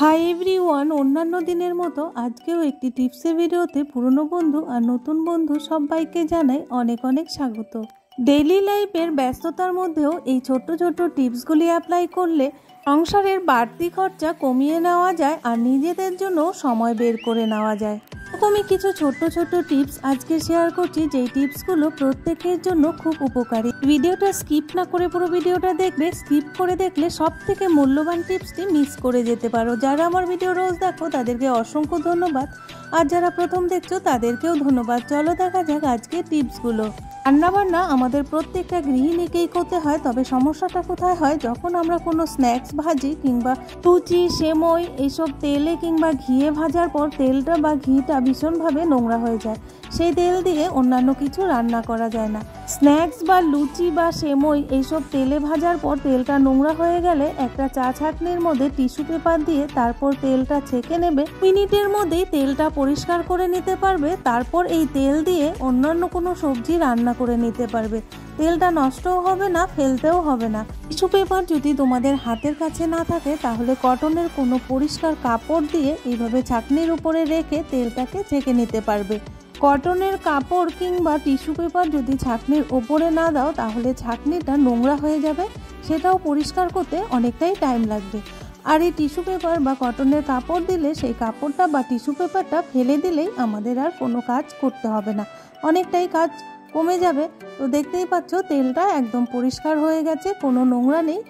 Hi everyone, অন্যান্য দিনের মতো আজকেও একটি টিপসের ভিডিওতে পুরনো বন্ধু আর নতুন বন্ধু সবাইকে জানাই অনেক অনেক স্বাগত। ডেইলি লাইফের ব্যস্ততার মধ্যেও এই ছোট্ট ছোট্ট টিপসগুলি অ্যাপ্লাই করলে সংসারের বাড়তি খরচা কমিয়ে নেওয়া যায় আর নিজেদের জন্য সময় বের করে নেওয়া যায়। এরকমই কিছু ছোট্ট ছোট্ট টিপস আজকে শেয়ার করছি, যেই টিপসগুলো প্রত্যেকের জন্য খুব উপকারী। ভিডিওটা স্কিপ না করে পুরো ভিডিওটা দেখবে। স্কিপ করে দেখলে সব থেকে মূল্যবান টিপসটি মিস করে যেতে পারো। যারা আমার ভিডিও রোজ দেখো তাদেরকে অসংখ্য ধন্যবাদ, আর যারা প্রথম দেখছো তাদেরকেও ধন্যবাদ। চলো দেখা যাক আজকে টিপসগুলো। রান্নাবান্না আমাদের প্রত্যেকটা গৃহিণীকেই করতে হয়, তবে সমস্যাটা কোথায় হয়, যখন আমরা কোনো স্ন্যাক্স ভাজি কিংবা লুচি, সেমই এইসব তেলে কিংবা ঘিয়ে ভাজার পর তেলটা বা ঘিটা ভীষণভাবে নোংরা হয়ে যায়। সেই তেল দিয়ে অন্যান্য কিছু রান্না করা যায় না। স্ন্যাক্স বা লুচি বা সেমই এইসব তেলে ভাজার পর তেলটা নোংরা হয়ে গেলে একটা চা ছাঁকনির মধ্যে টিস্যু পেপার দিয়ে তারপর তেলটা ছেঁকে নেবে। মিনিটের মধ্যেই তেলটা পরিষ্কার করে নিতে পারবে। তারপর এই তেল দিয়ে অন্যান্য কোনো সবজি রান্না করে নিতে পারবে। তেলটা নষ্টও হবে না, ফেলতেও হবে না। টিস্যু পেপার যদি তোমাদের হাতের কাছে না থাকে তাহলে কটনের কোনো পরিষ্কার কাপড় দিয়ে এইভাবে ছাঁকনির উপরে রেখে তেলটাকে ছেঁকে নিতে পারবে। কটনের কাপড় কিংবা টিস্যু পেপার যদি ছাঁকনির ওপরে না দাও তাহলে ছাঁকনিটা নোংরা হয়ে যাবে, সেটাও পরিষ্কার করতে অনেকটাই টাইম লাগবে। আর এই টিস্যু পেপার বা কটনের কাপড় দিলে সেই কাপড়টা বা টিস্যু পেপারটা ফেলে দিলেই আমাদের আর কোনো কাজ করতে হবে না, অনেকটাই কাজ কমে যাবে। তো দেখতেই পাচ্ছ তেলটা একদম পরিষ্কার হয়ে গেছে, কোনো নোংরা নেই,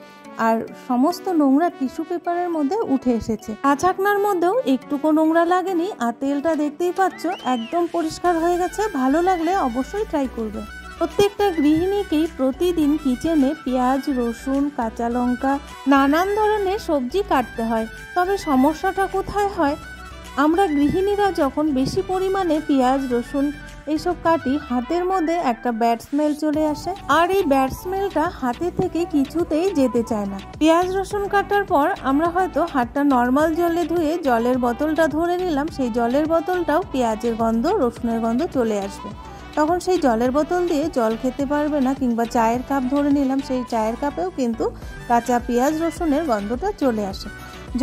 আর সমস্ত নোংরা টিস্যু পেপারের মধ্যে উঠে এসেছে। ছাকনার মধ্যেও একটুকু নোংরা লাগেনি, আর তেলটা দেখতেই পাচ্ছ একদম পরিষ্কার হয়ে গেছে। ভালো লাগলে অবশ্যই ট্রাই করবে। প্রত্যেকটা গৃহিণীকেই প্রতিদিন কিচেনে পেঁয়াজ, রসুন, কাঁচা লঙ্কা, নানান ধরনের সবজি কাটতে হয়। তবে সমস্যাটা কোথায় হয়, আমরা গৃহিণীরা যখন বেশি পরিমাণে পেঁয়াজ, রসুন এইসব কাটি, হাতের মধ্যে একটা ব্যাড স্মেল চলে আসে, আর এই ব্যাড স্মেলটা হাতে থেকে কিছুতেই যেতে চায় না। পেঁয়াজ রসুন কাটার পর আমরা হয়তো হাতটা নর্মাল জলে ধুয়ে জলের বোতলটা ধরে নিলাম, সেই জলের বোতলটাও পেঁয়াজের গন্ধ, রসুনের গন্ধ চলে আসবে। তখন সেই জলের বোতল দিয়ে জল খেতে পারবে না। কিংবা চায়ের কাপ ধরে নিলাম, সেই চায়ের কাপেও কিন্তু কাঁচা পেঁয়াজ রসুনের গন্ধটা চলে আসে।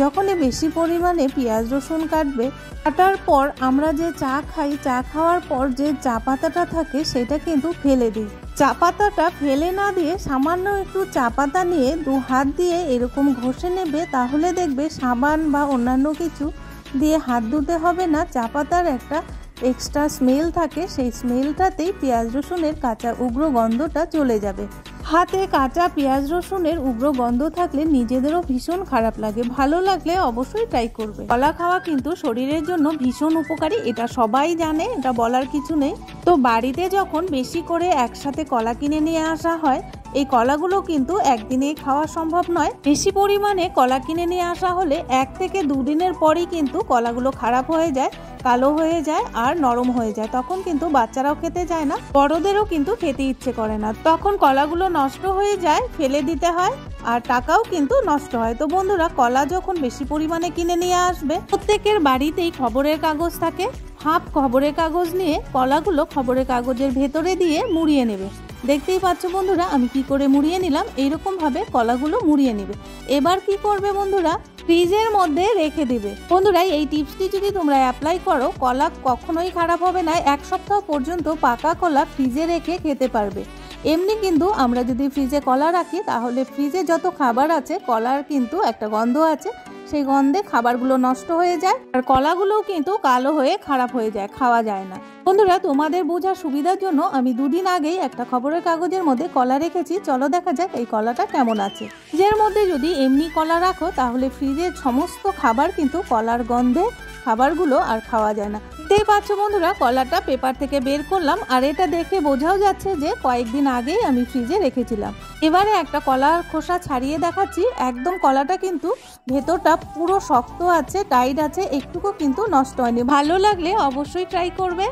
যখনই বেশি পরিমাণে পেঁয়াজ রসুন কাটার পর আমরা যে চা খাই, চা খাওয়ার পর যে চা পাতাটা থাকে সেটা কিন্তু ফেলে দিই। চা পাতাটা ফেলে না দিয়ে সামান্য একটু চা পাতা নিয়ে 2 হাত দিয়ে এরকম ঘষে নেবে, তাহলে দেখবে সাবান বা অন্যান্য কিছু দিয়ে হাত ধুতে হবে না। চা পাতার একটা এক্সট্রা স্মেল থাকে, সেই স্মেলটাতেই পেঁয়াজ রসুনের কাঁচা উগ্র গন্ধটা চলে যাবে। হাতে কাঁচা পেঁয়াজ রসুনের উগ্র গন্ধ থাকলে নিজেদেরও ভীষণ খারাপ লাগে। ভালো লাগলে অবশ্যই ট্রাই করবে। কলা খাওয়া কিন্তু শরীরের জন্য ভীষণ উপকারী, এটা সবাই জানে, এটা বলার কিছু নেই। তো বাড়িতে যখন বেশি করে একসাথে কলা কিনে নিয়ে আসা হয়, এই কলাগুলো কিন্তু একদিনেই খাওয়া সম্ভব নয়। বেশি পরিমাণে কলা কিনে নিয়ে আসা হলে 1 থেকে 2 দিনের পরই কিন্তু কলাগুলো খারাপ হয়ে যায়, কালো হয়ে যায় আর নরম হয়ে যায়। তখন কিন্তু বাচ্চারাও খেতে চায় না, বড়দেরও কিন্তু খেতে ইচ্ছে করে না। তখন কলাগুলো নষ্ট হয়ে যায়, ফেলে দিতে হয়, আর টাকাও কিন্তু নষ্ট হয়। তো বন্ধুরা, কলা যখন বেশি পরিমাণে কিনে নিয়ে আসবে, প্রত্যেকের বাড়িতেই খবরের কাগজ থাকে। হাফ খবরের কাগজ নিয়ে কলাগুলো খবরের কাগজের ভেতরে দিয়ে মুড়িয়ে নেবে। দেখতেই পাচ্ছ বন্ধুরা আমি কি করে মুড়িয়ে নিলাম। এইরকম ভাবে কলাগুলো মুড়িয়ে নেবে। এবার কি করবে বন্ধুরা, ফ্রিজের মধ্যে রেখে দিবে। বন্ধুরা, এই টিপসটি যদি তোমরা অ্যাপ্লাই করো, কলা কখনোই খারাপ হবে না। 1 সপ্তাহ পর্যন্ত পাকা কলা ফ্রিজে রেখে খেতে পারবে। এমনি কিন্তু আমরা যদি ফ্রিজে কলা রাখি তাহলে ফ্রিজে যত খাবার আছে, কলার কিন্তু একটা গন্ধ আছে, সেই গন্ধে খাবারগুলো নষ্ট হয়ে যায়, আর কলাগুলোও কিন্তু কালো হয়ে খারাপ হয়ে যায়, খাওয়া যায় না। বন্ধুরা, তোমাদের বোঝার সুবিধার জন্য আমি 2 দিন আগেই একটা খবরের কাগজের মধ্যে কলা রেখেছি। চলো দেখা যাক এই কলাটা কেমন আছে। ফ্রিজের মধ্যে যদি এমনি কলা রাখো তাহলে ফ্রিজের সমস্ত খাবার কিন্তু কলার গন্ধে খাবারগুলো আর খাওয়া যায় না। দেখতেই পাচ্ছ বন্ধুরা, কলাটা পেপার থেকে বের করলাম, আর এটা দেখে বোঝাও যাচ্ছে যে কয়েকদিন আগেই আমি ফ্রিজে রেখেছিলাম। এবারে একটা কলার খোসা ছাড়িয়ে দেখাচ্ছি। একদম কলাটা কিন্তু ভেতরটা পুরো শক্ত আছে, টাইট আছে, একটুকু কিন্তু নষ্ট হয়নি। ভালো লাগলে অবশ্যই ট্রাই করবে।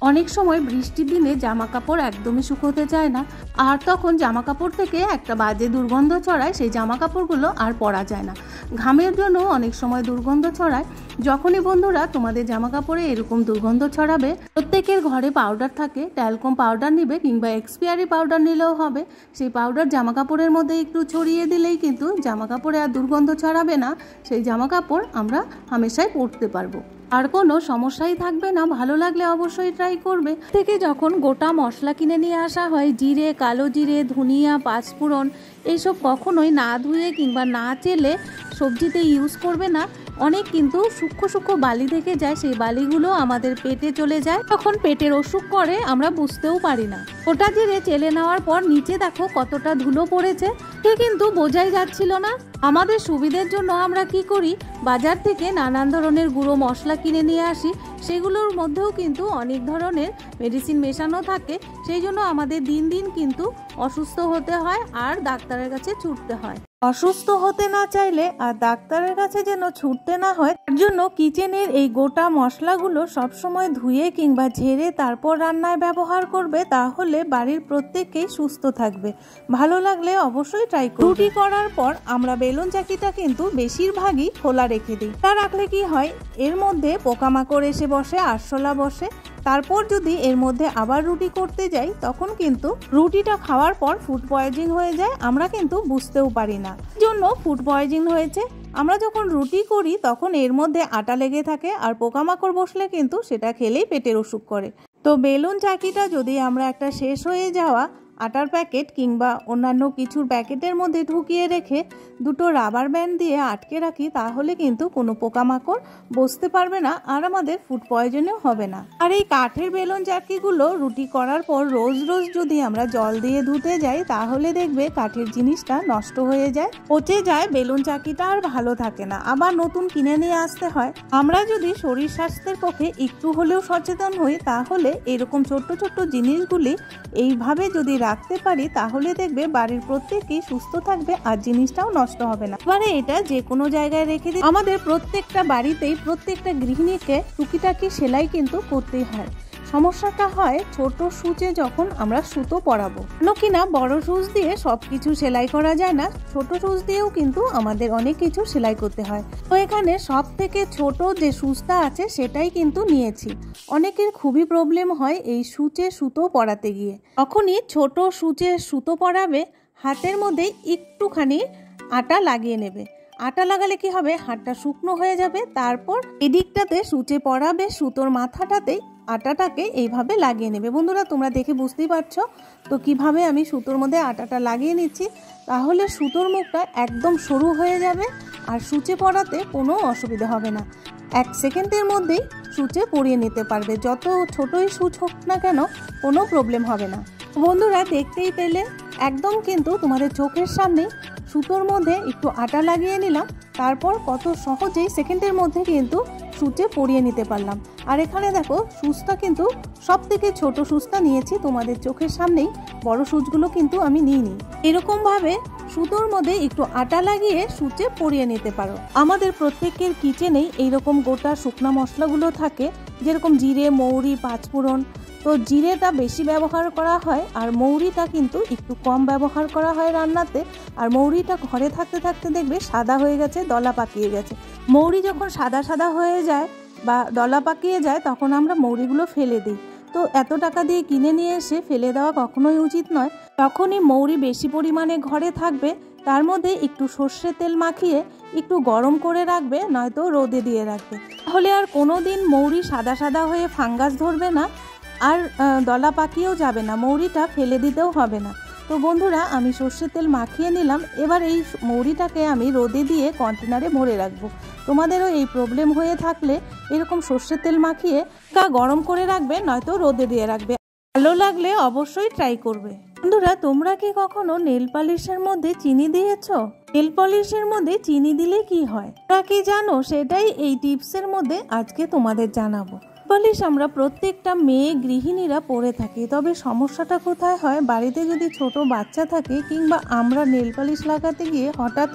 অনেক সময় বৃষ্টির দিনে জামা কাপড় একদমই শুকোতে চায় না, আর তখন জামা কাপড় থেকে একটা বাজে দুর্গন্ধ ছড়ায়, সেই জামা কাপড়গুলো আর পরা যায় না। ঘামের জন্য অনেক সময় দুর্গন্ধ ছড়ায়। যখনই বন্ধুরা তোমাদের জামা কাপড়ে এরকম দুর্গন্ধ ছড়াবে, প্রত্যেকের ঘরে পাউডার থাকে, ট্যালকম পাউডার নিবে কিংবা এক্সপিয়ারি পাউডার নিলেও হবে। সেই পাউডার জামা কাপড়ের মধ্যে একটু ছড়িয়ে দিলেই কিন্তু জামা কাপড়ে আর দুর্গন্ধ ছড়াবে না। সেই জামা কাপড় আমরা হামেশাই পরতে পারবো, আর কোনো সমস্যাই থাকবে না। ভালো লাগলে অবশ্যই ট্রাই করবে। থেকে যখন গোটা মশলা কিনে নিয়ে আসা হয়, জিরে, কালো জিরে, ধনিয়া, পাঁচফোড়ন, এইসব কখনোই না ধুয়ে কিংবা না চেলে সবজিতে ইউজ করবে না। অনেক কিন্তু সূক্ষ্ম সূক্ষ্ম বালি থেকে যায়, সেই বালিগুলো আমাদের পেটে চলে যায়, তখন পেটের অসুখ করে, আমরা বুঝতেও পারি না। গোটা জিরে চেলে নেওয়ার পর নিচে দেখো কতটা ধুলো পড়েছে, সে কিন্তু বোঝাই যাচ্ছিল না। আমাদের সুবিধের জন্য আমরা কি করি, বাজার থেকে নানান ধরনের গুঁড়ো মশলা কিনে নিয়ে আসি। সেগুলোর মধ্যেও কিন্তু অনেক ধরনের মেডিসিন মেশানো থাকে, সেই জন্য আমাদের দিন দিন কিন্তু অসুস্থ হতে হয় আর ডাক্তারের কাছে ছুটতে হয়। অসুস্থ হতে না চাইলে আর ডাক্তারের কাছে যেন ছুটতে না হয়, তার জন্য কিচেনের এই গোটা মশলাগুলো সবসময় ধুয়ে কিংবা ঝেড়ে তারপর রান্নায় ব্যবহার করবে, তাহলে বাড়ির প্রত্যেকেই সুস্থ থাকবে। ভালো লাগলে অবশ্যই ট্রাই করবে। রুটি করার পর আমরা বেলুন চাকিটা কিন্তু বেশিরভাগই খোলা রেখে দিই। তা রাখলে কি হয়, এর মধ্যে পোকামাকড় এসে বসে, আরশোলা বসে। তারপর যদি এর মধ্যে আবার রুটি করতে যাই, তখন কিন্তু রুটিটা খাওয়ার পর ফুড পয়জন হয়ে যায়, আমরা কিন্তু বুঝতেও পারি না জন্য ফুড পয়জন হয়েছে। আমরা যখন রুটি করি তখন এর মধ্যে আটা লেগে থাকে, আর পোকামাকড় বসলে কিন্তু সেটা খেলেই পেটের অসুখ করে। তো বেলুন চাকিটা যদি আমরা একটা শেষ হয়ে যাওয়া আটার প্যাকেট কিংবা অন্যান্য কিছুর প্যাকেটের মধ্যে ঢুকিয়ে রেখে দুটো রাবার ব্যান্ড দিয়ে আটকে রাখি, তাহলে কিন্তু কোনো পোকামাকড় বসতে পারবে না আর আমাদের ফুড পয়জনও হবে না। আর এই কাঠের বেলুন চাকিগুলো রুটি করার পর রোজ রোজ যদি আমরা জল দিয়ে ধুতে যাই, তাহলে দেখবে কাঠের জিনিসটা নষ্ট হয়ে যায়, পচে যায়, বেলুন চাকিটা আর ভালো থাকে না, আবার নতুন কিনে নিয়ে আসতে হয়। আমরা যদি শরীর স্বাস্থ্যের পক্ষে একটু হলেও সচেতন হই, তাহলে এরকম ছোট্ট ছোট্ট জিনিসগুলি এইভাবে যদি রাখতে পারি, তাহলে দেখবে বাড়ির প্রত্যেকেই সুস্থ থাকবে আর জিনিসটাও নষ্ট হবে না। এবারে এটা যে কোনো জায়গায় রেখে দিই। আমাদের প্রত্যেকটা বাড়িতেই প্রত্যেকটা গৃহিণীকে টুকিটাকি সেলাই কিন্তু করতেই হয়। সমস্যাটা হয় ছোট সূচে যখন আমরা সুতো পরাবো, কিনা বড় সূচ দিয়ে সবকিছু সেলাই করা যায় না, ছোট সূচ দিয়েও কিন্তু আমাদের অনেক কিছু সেলাই করতে হয়। তো এখানে সব থেকে ছোট যে সূচটা আছে সেটাই কিন্তু নিয়েছি। অনেকের খুবই প্রবলেম হয় এই সূচে সুতো পরাতে গিয়ে। তখনই ছোট সূচে সুতো পরাবে, হাতের মধ্যে একটুখানি আটা লাগিয়ে নেবে। আটা লাগালে কি হবে, হাতটা শুকনো হয়ে যাবে। তারপর এদিকটাতে সূচে পরাবে, সুতোর মাথাটাতে আটাটাকে এইভাবে লাগিয়ে নেবে। বন্ধুরা তোমরা দেখে বুঝতেই পারছো তো কিভাবে আমি সুতোর মধ্যে আটাটা লাগিয়ে নিচ্ছি। তাহলে সুতোর মুখটা একদম সরু হয়ে যাবে আর সূচে পরাতে কোনো অসুবিধা হবে না। 1 সেকেন্ডের মধ্যেই সূচে পরিয়ে নিতে পারবে, যত ছোটই সূচ হোক না কেন কোনো প্রবলেম হবে না। বন্ধুরা দেখতেই পেলে একদম কিন্তু তোমাদের চোখের সামনে সুতোর মধ্যে একটু আটা লাগিয়ে নিলাম, তারপর কত সহজেই সেকেন্ডের মধ্যে কিন্তু সূচে পরিয়ে নিতে পারলাম। আর এখানে দেখো সূচটা কিন্তু সব থেকে ছোট সূচটা নিয়েছি, তোমাদের চোখের সামনেই, বড় সূচগুলো কিন্তু আমি নিইনি। এরকম ভাবে সুতোর মধ্যে একটু আটা লাগিয়ে সূচে পরিয়ে নিতে পারো। আমাদের প্রত্যেকের কিচেনেই এইরকম গোটা শুকনা মশলাগুলো থাকে, যেরকম জিরে, মৌরি, পাঁচফোড়ন। তো জিরেটা বেশি ব্যবহার করা হয় আর মৌরিটা কিন্তু একটু কম ব্যবহার করা হয় রান্নাতে। আর মৌরিটা ঘরে থাকতে থাকতে দেখবে সাদা হয়ে গেছে, দলা পাকিয়ে গেছে। মৌরি যখন সাদা সাদা হয়ে যায় বা দলা পাকিয়ে যায়, তখন আমরা মৌরিগুলো ফেলে দিই। তো এত টাকা দিয়ে কিনে নিয়ে এসে ফেলে দেওয়া কখনোই উচিত নয়। তখনই মৌরি বেশি পরিমাণে ঘরে থাকবে, তার মধ্যে একটু সর্ষের তেল মাখিয়ে একটু গরম করে রাখবে, নয়তো রোদে দিয়ে রাখবে। তাহলে আর কোনো দিন মৌরি সাদা সাদা হয়ে ফাঙ্গাস ধরবে না আর দলা পাকিয়েও যাবে না, মৌরিটা ফেলে দিতেও হবে না। তো বন্ধুরা আমি সর্ষের তেল মাখিয়ে নিলাম। এবার এই মৌরিটাকে আমি রোদে দিয়ে কন্টেনারে ভরে রাখবো। তোমাদেরও এই প্রবলেম হয়ে থাকলে এরকম সর্ষের তেল মাখিয়ে গরম করে রাখবে, নয়তো রোদে দিয়ে রাখবে। ভালো লাগলে অবশ্যই ট্রাই করবে। বন্ধুরা তোমরা কি কখনো নেল পলিশের মধ্যে চিনি দিয়েছো? নেল পলিশের মধ্যে চিনি দিলে কি হয় তোমরা কি জানো? সেটাই এই টিপসের মধ্যে আজকে তোমাদের জানাবো। পলিশ আমরা প্রত্যেকটা মেয়ে গৃহিণীরা পরে থাকি, তবে সমস্যাটা কোথায় হয়, বাড়িতে যদি ছোট বাচ্চা থাকে কিংবা আমরা নেল পলিশ লাগাতে গিয়ে হঠাৎ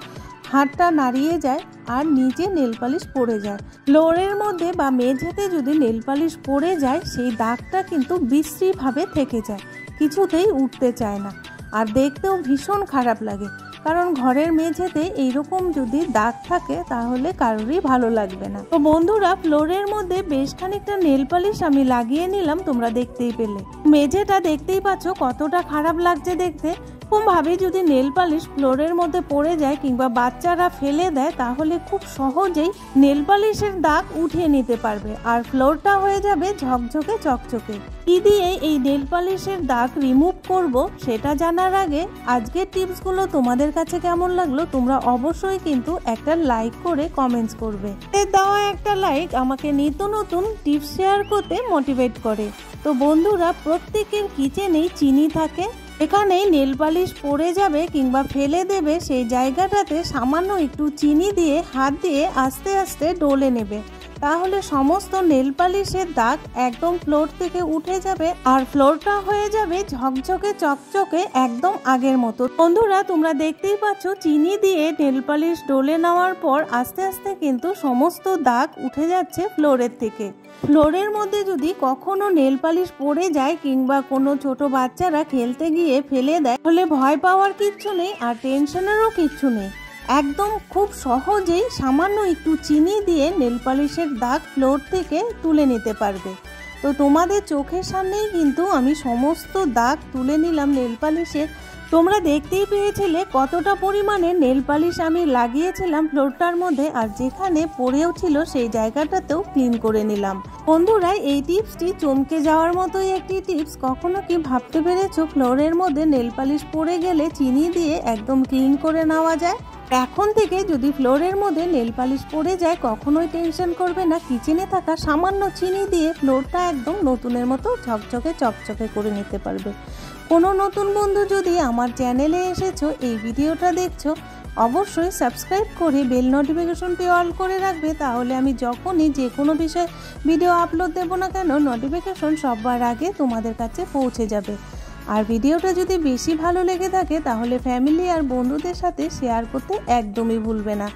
হাতটা নাড়িয়ে যায় আর নিচে নেল পলিশ পড়ে যায়। ফ্লোরের মধ্যে বা মেঝেতে যদি নেল পলিশ পড়ে যায়, সেই দাগটা কিন্তু বিশ্রীভাবে থেকে যায়, কিছুতেই উঠতে চায় না আর দেখতেও ভীষণ খারাপ লাগে। কারণ ঘরের মেঝেতে এইরকম যদি দাগ থাকে তাহলে কারোরই ভালো লাগবে না। তো বন্ধুরা, ফ্লোরের মধ্যে বেশ খানিকটা নেল পালিশ আমি লাগিয়ে নিলাম, তোমরা দেখতেই পেলে। মেঝেটা দেখতেই পাচ্ছ কতটা খারাপ লাগছে দেখতে। ভাবে যদি নেল পালিশ ফ্লোরের মধ্যে পড়ে যায় কিংবা বাচ্চারা ফেলে দেয় তাহলে খুব সহজেই নেল পালিশের দাগ উঠিয়ে নিতে পারবে আর ফ্লোরটা হয়ে যাবে ঝকঝকে চকচকে। কি দিয়ে এই নেল পালিশের দাগ রিমুভ করব সেটা জানার আগে আজকের টিপসগুলো তোমাদের কাছে কেমন লাগলো তোমরা অবশ্যই কিন্তু একটা লাইক করে কমেন্টস করবে। দেওয়া একটা লাইক আমাকে নিত্য নতুন টিপস শেয়ার করতে মোটিভেট করে। তো বন্ধুরা, প্রত্যেকের কিচেনেই চিনি থাকে। এখানে নেল পালিশ পড়ে যাবে কিংবা ফেলে দেবে সেই জায়গাটাতে সামান্য একটু চিনি দিয়ে হাত দিয়ে আস্তে আস্তে ডলে নেবে, তাহলে সমস্ত নেল পালিশের দাগ একদম ফ্লোর থেকে উঠে যাবে আর ফ্লোরটা হয়ে যাবে ঝকঝকে চকচকে একদম আগের মতো। বন্ধুরা, তোমরা দেখতেই পাচ্ছ চিনি দিয়ে নেল পালিশ ডলে নেওয়ার পর আস্তে আস্তে কিন্তু সমস্ত দাগ উঠে যাচ্ছে ফ্লোরের থেকে। ফ্লোরের মধ্যে যদি কখনো নেল পালিশ পড়ে যায় কিংবা কোনো ছোট বাচ্চারা খেলতে গিয়ে ফেলে দেয় তাহলে ভয় পাওয়ার কিচ্ছু নেই আর টেনশনেরও কিচ্ছু নেই। একদম খুব সহজেই সামান্য একটু চিনি দিয়ে নেল পালিশের দাগ ফ্লোর থেকে তুলে নিতে পারবে। তো তোমাদের চোখের সামনেই কিন্তু আমি সমস্ত দাগ তুলে নিলাম নেল পালিশের। তোমরা দেখতেই পেয়েছিলে কতটা পরিমাণে নেল পালিশ আমি লাগিয়েছিলাম ফ্লোরটার মধ্যে, আর যেখানে পড়েও ছিল সেই জায়গাটাতেও ক্লিন করে নিলাম। বন্ধুরা, এই টিপসটি চমকে যাওয়ার মতোই একটি টিপস। কখনো কি ভাবতে পেরেছো ফ্লোরের মধ্যে নেল পালিশ পড়ে গেলে চিনি দিয়ে একদম ক্লিন করে নেওয়া যায়? এখন থেকে যদি ফ্লোরের মধ্যে নেল পালিশ পড়ে যায় কখনোই টেনশন করবে না, কিচেনে থাকা সামান্য চিনি দিয়ে ফ্লোরটা একদম নতুনের মতো ঝকঝকে চকচকে করে নিতে পারবে। কোনো নতুন বন্ধু যদি আমার চ্যানেলে এসেছো, এই ভিডিওটা দেখছো, অবশ্যই সাবস্ক্রাইব করে বেল নোটিফিকেশনটি অল করে রাখবে, তাহলে আমি যখনই যে কোনো বিষয়ে ভিডিও আপলোড দেবো না কেন নোটিফিকেশন সবার আগে তোমাদের কাছে পৌঁছে যাবে। আর ভিডিওটা যদি বেশি ভালো লেগে থাকে তাহলে ফ্যামিলি আর বন্ধুদের সাথে শেয়ার করতে একদমই ভুলবে না।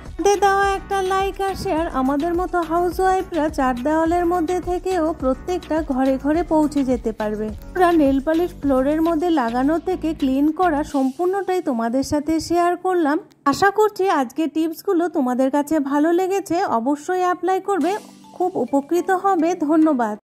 দেওয়া একটা লাইক আর শেয়ার আমাদের মতো হাউস ওয়াইফরা চার দেওয়ালের মধ্যে থেকেও প্রত্যেকটা ঘরে ঘরে পৌঁছে যেতে পারবে। ওরা নেল পালিশ ফ্লোরের মধ্যে লাগানো থেকে ক্লিন করা সম্পূর্ণটাই তোমাদের সাথে শেয়ার করলাম। আশা করছি আজকের টিপসগুলো তোমাদের কাছে ভালো লেগেছে, অবশ্যই অ্যাপ্লাই করবে, খুব উপকৃত হবে। ধন্যবাদ।